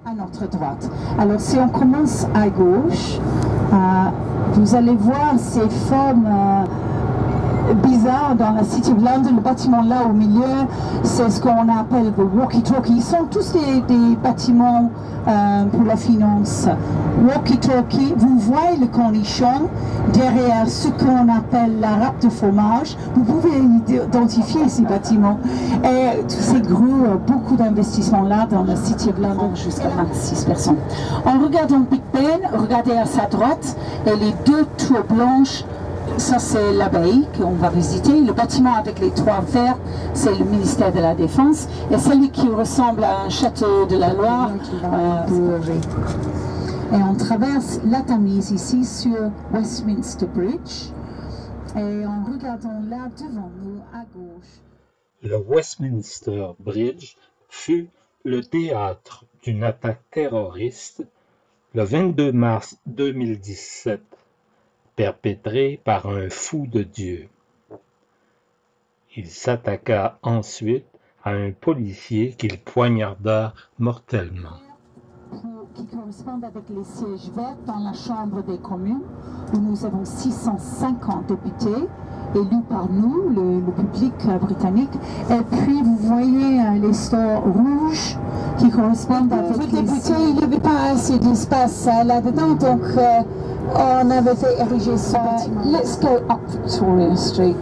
à notre droite. Alors si on commence à gauche, vous allez voir ces formes bizarres dans la City of London. Le bâtiment là au milieu, c'est ce qu'on appelle le walkie-talkie. Ils sont tous des bâtiments pour la finance. Walkie-talkie, vous voyez le cornichon derrière ce qu'on appelle la râpe de fromage. Vous pouvez identifier ces bâtiments. Et tous ces grues, beaucoup d'investissements là dans la City of London, jusqu'à 26 personnes. En regardant Big Ben, regardez à sa droite, et les deux tours blanches, ça c'est l'abbaye qu'on va visiter. Le bâtiment avec les trois verts, c'est le ministère de la Défense. Et celui qui ressemble à un château de la Loire, et on traverse la Tamise ici sur Westminster Bridge. Et en regardant là devant nous, à gauche. Le Westminster Bridge fut le théâtre d'une attaque terroriste le 22 mars 2017, perpétrée par un fou de Dieu. Il s'attaqua ensuite à un policier qu'il poignarda mortellement. Qui correspondent avec les sièges verts dans la Chambre des communes, où nous avons 650 députés élus par nous, le public britannique. Et puis vous voyez les stores rouges qui correspondent avec les députés. Il n'y avait pas assez d'espace là-dedans, donc on avait fait ériger ce bâtiment. Let's go up Victoria Street.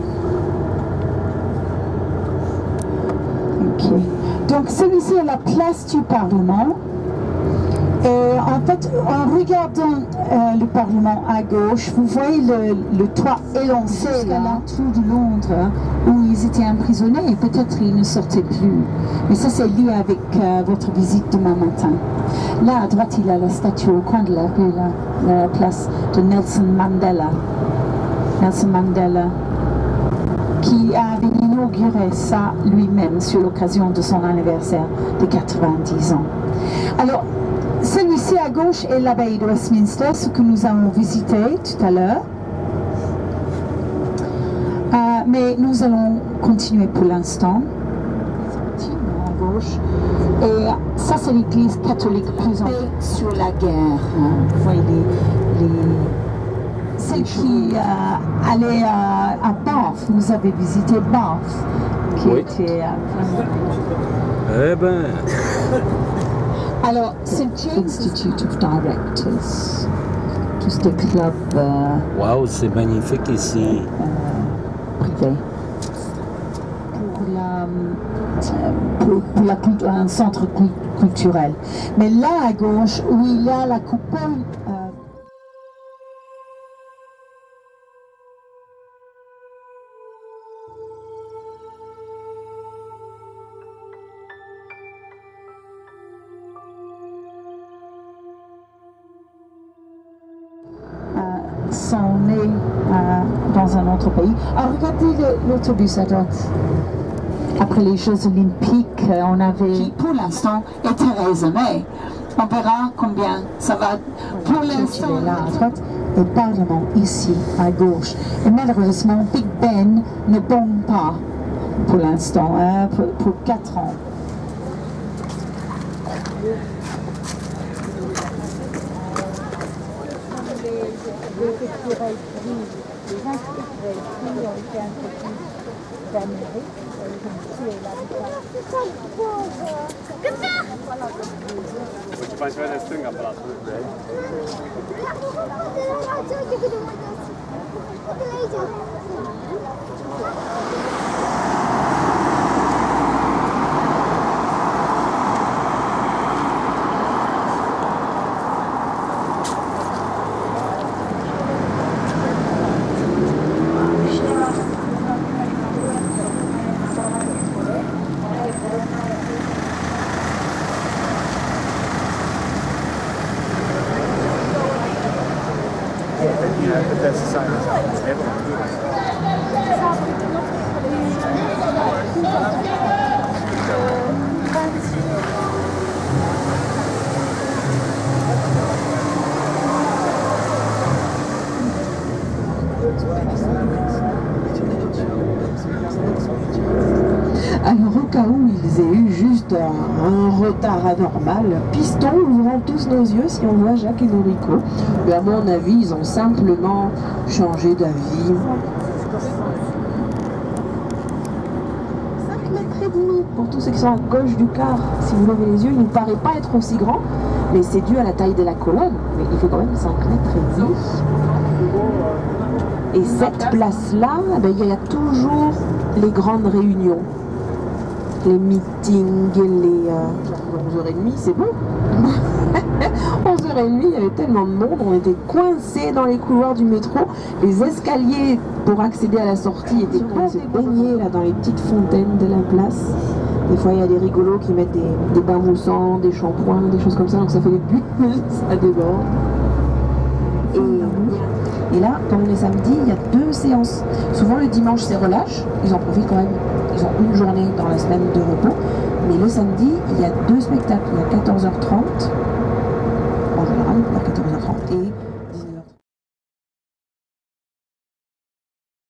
Okay. Donc celui-ci est la place du Parlement. Et en fait, en regardant le Parlement à gauche, vous voyez le toit élancé jusqu'à l'entrée de Londres, où ils étaient emprisonnés et peut-être ils ne sortaient plus. Mais ça, c'est lié avec votre visite demain matin. Là, à droite, il y a la statue au coin de la rue, la place de Nelson Mandela. Nelson Mandela, qui avait inauguré ça lui-même sur l'occasion de son anniversaire de 90 ans. Alors, celui-ci à gauche est l'abbaye de Westminster, ce que nous avons visité tout à l'heure. Mais nous allons continuer pour l'instant. À gauche. Et ça, c'est l'église catholique plus en sur la guerre. Vous voyez celle qui allait à Bath. Vous avez visité Bath, qui était Eh ben. Alors, St. James Institute of Directors, tous des clubs Waouh, c'est magnifique ici. Privés. Pour un centre culturel. Mais là, à gauche, où il y a la coupole... sont nés dans un autre pays. Alors, regardez l'autobus à droite. Après les Jeux Olympiques, on avait... Qui, pour l'instant, est Theresa May. On verra combien ça va. Pour l'instant, là à droite, et le Parlement ici, à gauche. Et malheureusement, Big Ben ne bombe pas pour l'instant, pour 4 ans. Les inspecteurs qui ont été introduits d'Amérique, ils ont tué l'habitat. Alors au cas où ils aient eu eu juste un retard anormal. Piston, ouvrant tous nos yeux si on voit Jacques et Noriko. Mais à mon avis, ils ont simplement changé d'avis. 5 mètres et demi pour tous ceux qui sont à gauche du car. Si vous levez les yeux, il ne paraît pas être aussi grand, mais c'est dû à la taille de la colonne. Mais il fait quand même 5 mètres et demi. Et cette place-là, il y a toujours les grandes réunions. Les meetings, les 11h30, c'est bon. 11h30, il y avait tellement de monde, on était coincés dans les couloirs du métro. Les escaliers pour accéder à la sortie étaient pleins, on se baignait là dans les petites fontaines de la place. Des fois, il y a des rigolos qui mettent des bains moussants, des shampoings, des choses comme ça, donc ça fait des bulles, ça déborde. Et là, comme on est samedi, il y a 2 séances. Souvent le dimanche c'est relâche, ils en profitent quand même. Ils ont une journée dans la semaine de repos. Mais le samedi, il y a 2 spectacles. Il y a 14h30, en général, vers 14h30, et